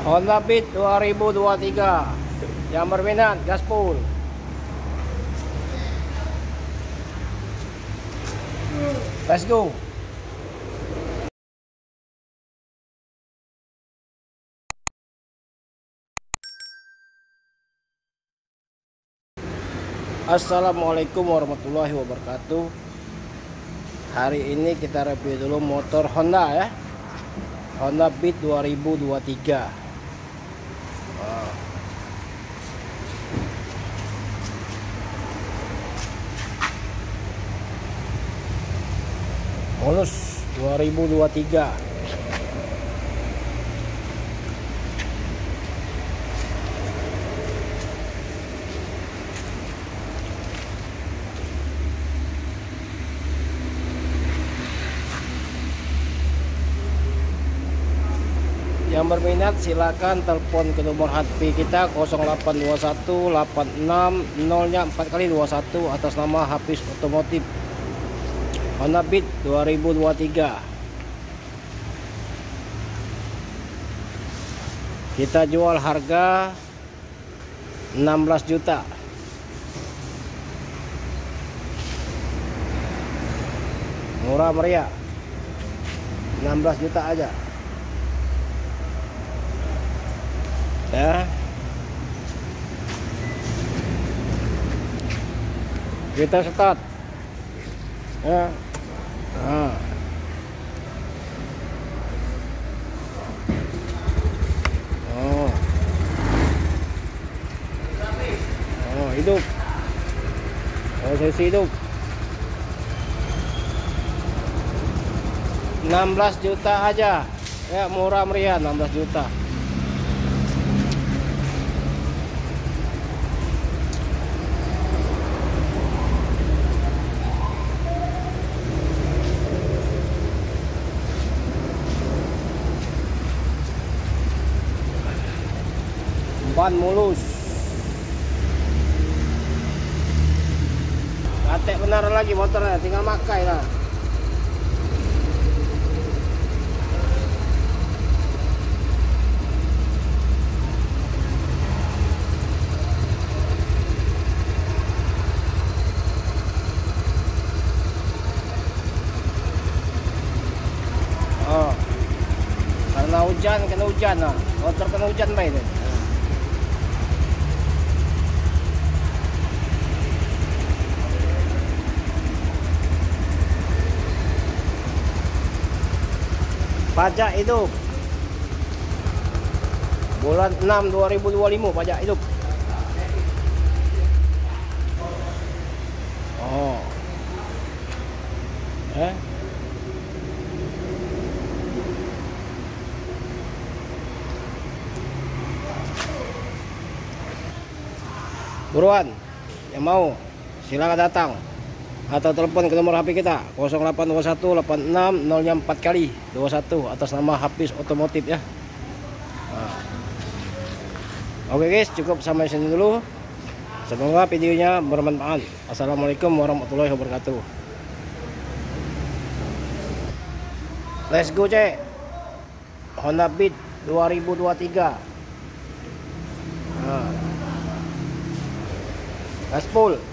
Honda Beat 2023. Yang berminat gaspol. Let's go. Assalamualaikum warahmatullahi wabarakatuh. Hari ini kita review dulu motor Honda ya. Honda Beat 2023. Bonus 2023. Yang berminat silakan telepon ke nomor HP kita 0821 86 0-nya 4 kali 21 atas nama Hafiz Otomotif. Honda Beat 2023. Kita jual harga 16 juta. Murah meriah. 16 juta aja. Ya. Kita start. Ya. Nah. Hidup. Posisi hidup. 16 juta aja. Ya, murah meriah 16 juta. Ban mulus, katek benar lagi motornya, tinggal makai lah. Oh, karena hujan, kena hujan lah, motor kena hujan baik deh. Pajak hidup bulan 6 2025, pajak hidup. Oh. Buruan yang mau silakan datang atau telepon ke nomor HP kita 0821 86 0-nya 4 kali 21 atas nama Hafiz Otomotif ya. Nah. Oke guys, cukup sampai sini dulu. Semoga videonya bermanfaat. Assalamualaikum warahmatullahi wabarakatuh. Let's go cek. Honda Beat 2023. Nah. Gaspol.